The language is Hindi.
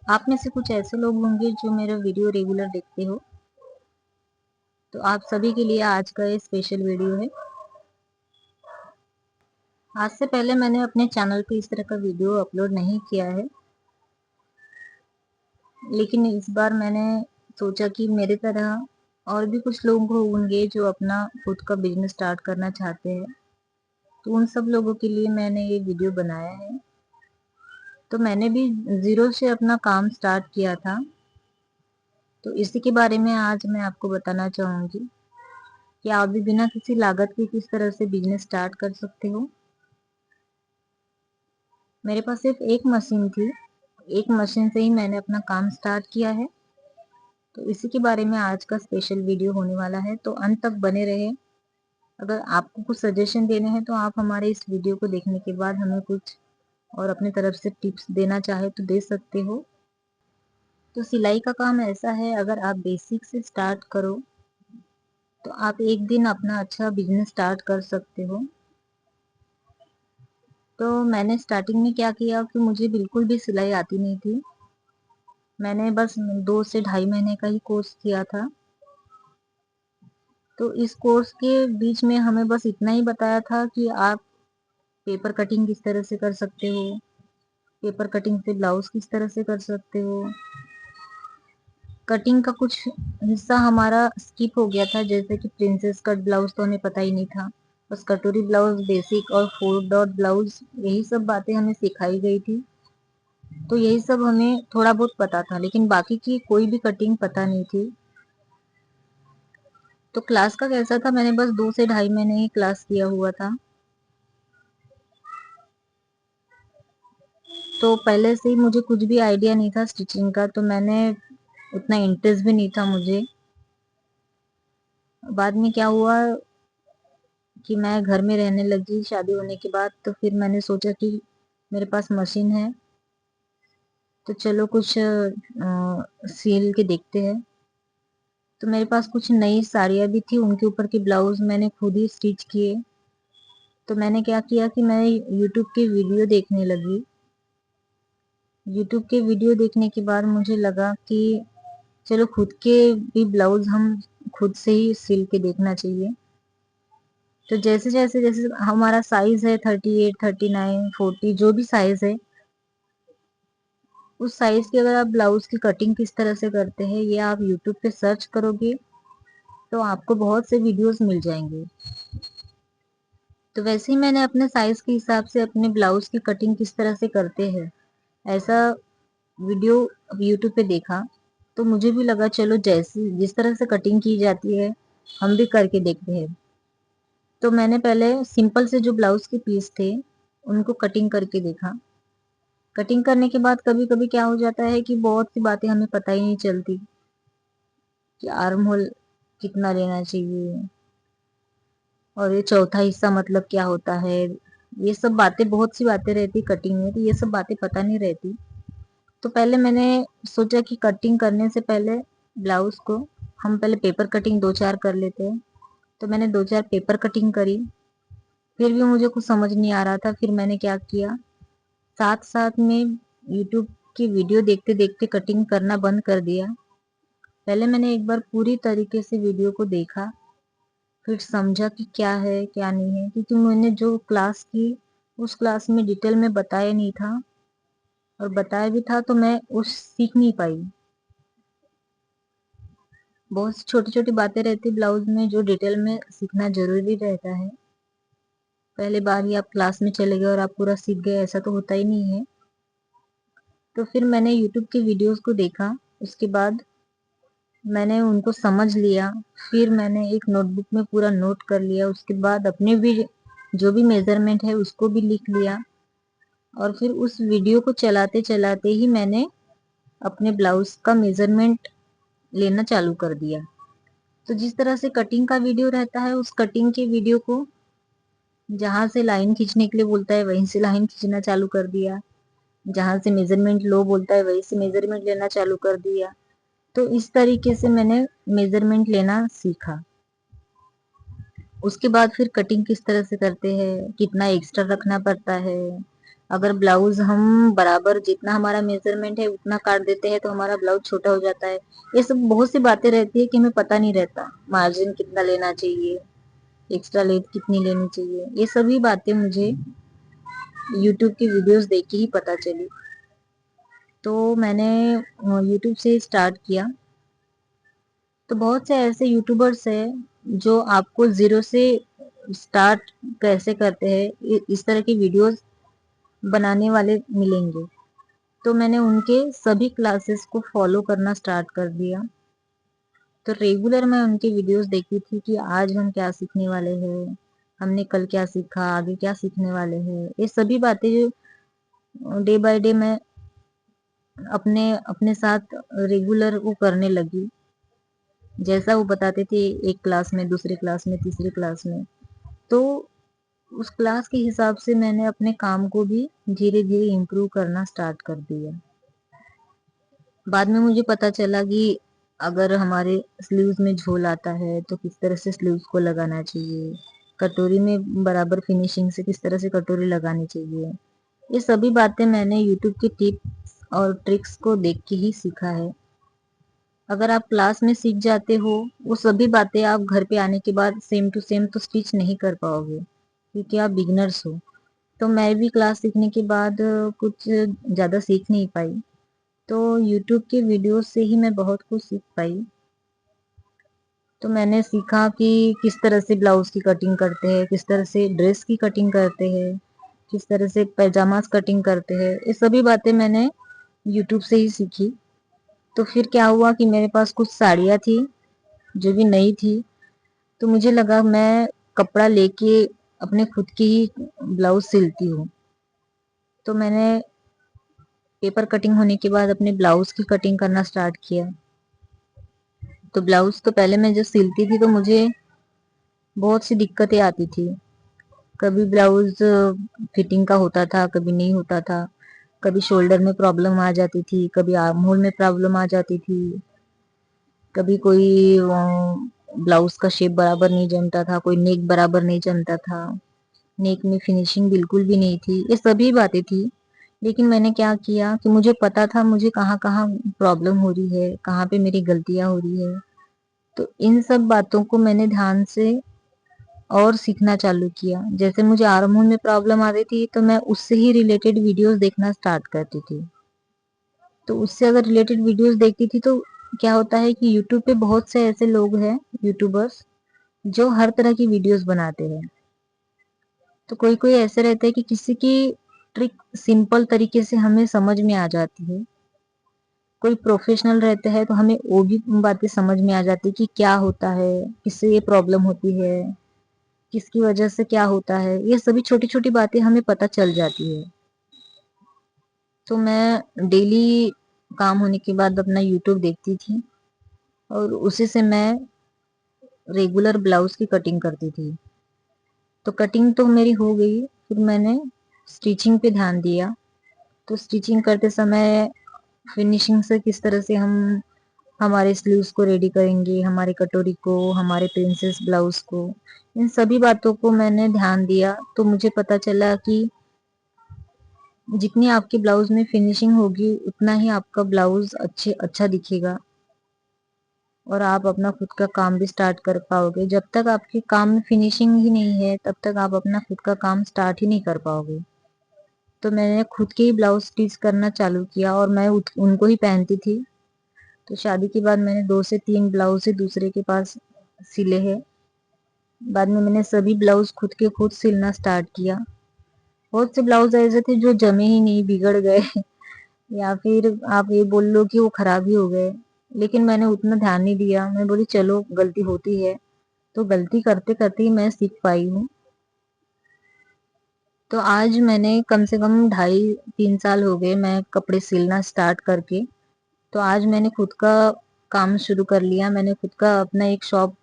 आप में से कुछ ऐसे लोग होंगे जो मेरा वीडियो रेगुलर देखते हो, तो आप सभी के लिए आज का ये स्पेशल वीडियो है। आज से पहले मैंने अपने चैनल पे इस तरह का वीडियो अपलोड नहीं किया है, लेकिन इस बार मैंने सोचा कि मेरे तरह और भी कुछ लोग होंगे जो अपना खुद का बिजनेस स्टार्ट करना चाहते हैं, तो उन सब लोगों के लिए मैंने ये वीडियो बनाया है। तो मैंने भी ज़ीरो से अपना काम स्टार्ट किया था, तो इसी के बारे में आज मैं आपको बताना चाहूँगी कि आप भी बिना किसी लागत के किस तरह से बिजनेस स्टार्ट कर सकते हो। मेरे पास सिर्फ एक मशीन थी, एक मशीन से ही मैंने अपना काम स्टार्ट किया है। तो इसी के बारे में आज का स्पेशल वीडियो होने वाला है, तो अंत तक बने रहे। अगर आपको कुछ सजेशन देने हैं तो आप हमारे इस वीडियो को देखने के बाद हमें कुछ और अपनी तरफ से टिप्स देना चाहे तो दे सकते हो। तो सिलाई का काम ऐसा है, अगर आप बेसिक से स्टार्ट करो तो आप एक दिन अपना अच्छा बिजनेस स्टार्ट कर सकते हो। तो मैंने स्टार्टिंग में क्या किया कि मुझे बिल्कुल भी सिलाई आती नहीं थी। मैंने बस 2 से ढाई महीने का ही कोर्स किया था। तो इस कोर्स के बीच में हमें बस इतना ही बताया था कि आप पेपर कटिंग किस तरह से कर सकते हो, पेपर कटिंग से ब्लाउज किस तरह से कर सकते हो। कटिंग का कुछ हिस्सा हमारा स्किप हो गया था, जैसे कि प्रिंसेस कट ब्लाउज तो हमें पता ही नहीं था। बस कटोरी ब्लाउज बेसिक और 4 डॉट ब्लाउज यही सब बातें हमें सिखाई गई थी। तो यही सब हमें थोड़ा बहुत पता था, लेकिन बाकी की कोई भी कटिंग पता नहीं थी। तो क्लास का कैसा था, मैंने बस 2 से ढाई महीने ही क्लास किया हुआ था। तो पहले से ही मुझे कुछ भी आइडिया नहीं था स्टिचिंग का, तो मैंने उतना इंटरेस्ट भी नहीं था मुझे। बाद में क्या हुआ कि मैं घर में रहने लगी शादी होने के बाद, तो फिर मैंने सोचा कि मेरे पास मशीन है तो चलो कुछ सिल के देखते हैं। तो मेरे पास कुछ नई साड़ियाँ भी थी, उनके ऊपर के ब्लाउज मैंने खुद ही स्टिच किए। तो मैंने क्या किया कि मैं यूट्यूब के वीडियो देखने लगी। यूट्यूब के वीडियो देखने के बाद मुझे लगा कि चलो खुद के भी ब्लाउज हम खुद से ही सिल के देखना चाहिए। तो जैसे जैसे जैसे हमारा साइज है 38, 39, 40 जो भी साइज है, उस साइज की अगर आप ब्लाउज की कटिंग किस तरह से करते हैं ये आप यूट्यूब पे सर्च करोगे तो आपको बहुत से वीडियोस मिल जाएंगे। तो वैसे ही मैंने अपने साइज के हिसाब से अपने ब्लाउज की कटिंग किस तरह से करते हैं ऐसा वीडियो यूट्यूब पे देखा। तो मुझे भी लगा चलो जैसे जिस तरह से कटिंग की जाती है हम भी करके देखते हैं। तो मैंने पहले सिंपल से जो ब्लाउज के पीस थे उनको कटिंग करके देखा। कटिंग करने के बाद कभी कभी क्या हो जाता है कि बहुत सी बातें हमें पता ही नहीं चलती कि आर्म होल कितना लेना चाहिए और ये चौथा हिस्सा मतलब क्या होता है। ये सब बातें, बहुत सी बातें रहती कटिंग में, तो ये सब बातें पता नहीं रहती। तो पहले मैंने सोचा कि कटिंग करने से पहले ब्लाउज को हम पहले पेपर कटिंग 2-4 कर लेते हैं। तो मैंने 2-4 पेपर कटिंग करी, फिर भी मुझे कुछ समझ नहीं आ रहा था। फिर मैंने क्या किया, साथ साथ में यूट्यूब की वीडियो देखते देखते कटिंग करना बंद कर दिया। पहले मैंने एक बार पूरी तरीके से वीडियो को देखा, फिर समझा कि क्या है क्या नहीं है, क्योंकि मैंने जो क्लास की उस क्लास में डिटेल में बताया नहीं था, और बताया भी था तो मैं उस सीख नहीं पाई। बहुत सी छोटी छोटी बातें रहती ब्लाउज में जो डिटेल में सीखना जरूरी रहता है। पहले बार ही आप क्लास में चले गए और आप पूरा सीख गए ऐसा तो होता ही नहीं है। तो फिर मैंने यूट्यूब के वीडियोस को देखा, उसके बाद मैंने उनको समझ लिया। फिर मैंने एक नोटबुक में पूरा नोट कर लिया, उसके बाद अपने भी जो भी मेजरमेंट है उसको भी लिख लिया। और फिर उस वीडियो को चलाते चलाते ही मैंने अपने ब्लाउज का मेजरमेंट लेना चालू कर दिया। तो जिस तरह से कटिंग का वीडियो रहता है उस कटिंग के वीडियो को जहां से लाइन खींचने के लिए बोलता है वहीं से लाइन खींचना चालू कर दिया, जहां से मेजरमेंट लो बोलता है वहीं से मेजरमेंट लेना चालू कर दिया। तो इस तरीके से मैंने मेजरमेंट लेना सीखा। उसके बाद फिर कटिंग किस तरह से करते हैं, कितना एक्स्ट्रा रखना पड़ता है, अगर ब्लाउज हम बराबर जितना हमारा मेजरमेंट है उतना काट देते हैं तो हमारा ब्लाउज छोटा हो जाता है। ये सब बहुत सी बातें रहती है कि हमें पता नहीं रहता, मार्जिन कितना लेना चाहिए, एक्स्ट्रा लेंथ कितनी लेनी चाहिए, ये सभी बातें मुझे यूट्यूब की वीडियोस देख के ही पता चली। तो मैंने यूट्यूब से स्टार्ट किया। तो बहुत से ऐसे यूट्यूबर्स हैं जो आपको जीरो से स्टार्ट कैसे करते हैं इस तरह की वीडियोस बनाने वाले मिलेंगे। तो मैंने उनके सभी क्लासेस को फॉलो करना स्टार्ट कर दिया। तो रेगुलर मैं उनकी वीडियोस देखती थी कि आज हम क्या सीखने वाले हैं, हमने कल क्या सीखा, आगे क्या सीखने वाले हैं। ये सभी बातें जो डे बाय डे मैं अपने अपने साथ रेगुलर वो करने लगी। जैसा वो बताते थे एक क्लास में, दूसरी क्लास में, तीसरी क्लास में, तो उस क्लास के हिसाब से मैंने अपने काम को भी धीरे धीरे इम्प्रूव करना स्टार्ट कर दिया। बाद में मुझे पता चला कि अगर हमारे स्लीव्स में झोल आता है तो किस तरह से स्लीव्स को लगाना चाहिए, कटोरी में बराबर फिनिशिंग से किस तरह से कटोरी लगानी चाहिए। ये सभी बातें मैंने यूट्यूब की टिप्स और ट्रिक्स को देख के ही सीखा है। अगर आप क्लास में सीख जाते हो वो सभी बातें, आप घर पे आने के बाद सेम टू सेम तो स्टिच नहीं कर पाओगे क्योंकि आप बिगनर्स हो। तो मैं भी क्लास सीखने के बाद कुछ ज्यादा सीख नहीं पाई। तो यूट्यूब के वीडियोस से ही मैं बहुत कुछ सीख पाई। तो मैंने सीखा कि किस तरह से ब्लाउज की कटिंग करते हैं, किस तरह से ड्रेस की कटिंग करते हैं, किस तरह से पैजामास कटिंग करते हैं। ये सभी बातें मैंने यूट्यूब से ही सीखी। तो फिर क्या हुआ कि मेरे पास कुछ साड़ियाँ थी जो भी नई थी। तो मुझे लगा मैं कपड़ा लेके अपने खुद की ही ब्लाउज सिलती हूँ। तो मैंने पेपर कटिंग होने के बाद अपने ब्लाउज की कटिंग करना स्टार्ट किया। तो ब्लाउज तो पहले मैं जब सिलती थी तो मुझे बहुत सी दिक्कतें आती थी। कभी ब्लाउज फिटिंग का होता था, कभी नहीं होता था, कभी शोल्डर में प्रॉब्लम आ जाती थी, कभी आर्म होल में प्रॉब्लम आ जाती थी, कभी कोई ब्लाउज का शेप बराबर नहीं जमता था, कोई नेक बराबर नहीं जमता था, नेक में फिनिशिंग बिल्कुल भी नहीं थी। ये सभी बातें थी। लेकिन मैंने क्या किया कि मुझे पता था मुझे कहाँ कहाँ प्रॉब्लम हो रही है, कहाँ पे मेरी गलतियां हो रही है। तो इन सब बातों को मैंने ध्यान से और सीखना चालू किया। जैसे मुझे आर्म होल में प्रॉब्लम आ रही थी तो मैं उससे ही रिलेटेड वीडियोस देखना स्टार्ट करती थी। तो उससे अगर रिलेटेड वीडियोस देखती थी तो क्या होता है कि यूट्यूब पे बहुत से ऐसे लोग हैं, यूट्यूबर्स, जो हर तरह की वीडियोस बनाते हैं। तो कोई कोई ऐसे रहते हैं कि किसी की ट्रिक सिंपल तरीके से हमें समझ में आ जाती है, कोई प्रोफेशनल रहते हैं तो हमें वो भी बातें समझ में आ जाती है कि क्या होता है, किससे ये प्रॉब्लम होती है, किसकी वजह से क्या होता है। ये सभी छोटी छोटी बातें हमें पता चल जाती है। तो मैं डेली काम होने के बाद अपना यूट्यूब देखती थी और उसी से मैं रेगुलर ब्लाउज की कटिंग करती थी। तो कटिंग तो मेरी हो गई, फिर मैंने स्टिचिंग पे ध्यान दिया। तो स्टिचिंग करते समय फिनिशिंग से किस तरह से हम हमारे स्लीव्स को रेडी करेंगे, हमारे कटोरी को, हमारे प्रिंसेस ब्लाउज को, इन सभी बातों को मैंने ध्यान दिया। तो मुझे पता चला कि जितनी आपके ब्लाउज में फिनिशिंग होगी उतना ही आपका ब्लाउज अच्छा दिखेगा और आप अपना खुद का काम भी स्टार्ट कर पाओगे। जब तक आपके काम में फिनिशिंग ही नहीं है तब तक आप अपना खुद का काम स्टार्ट ही नहीं कर पाओगे। तो मैंने खुद के ही ब्लाउज स्टिच करना चालू किया और मैं उनको ही पहनती थी। तो शादी के बाद मैंने 2 से 3 ब्लाउज ही दूसरे के पास सिले हैं। बाद में मैंने सभी ब्लाउज खुद के खुद सिलना स्टार्ट किया। बहुत से ब्लाउज ऐसे थे जो जमे ही नहीं, बिगड़ गए या फिर आप ये बोल लो कि वो खराब ही हो गए। लेकिन मैंने उतना ध्यान नहीं दिया, मैं बोली चलो गलती होती है। तो गलती करते करते ही मैं सीख पाई हूँ। तो आज मैंने कम से कम 2.5-3 साल हो गए मैं कपड़े सिलना स्टार्ट करके। तो आज मैंने खुद का काम शुरू कर लिया। मैंने खुद का अपना एक शॉप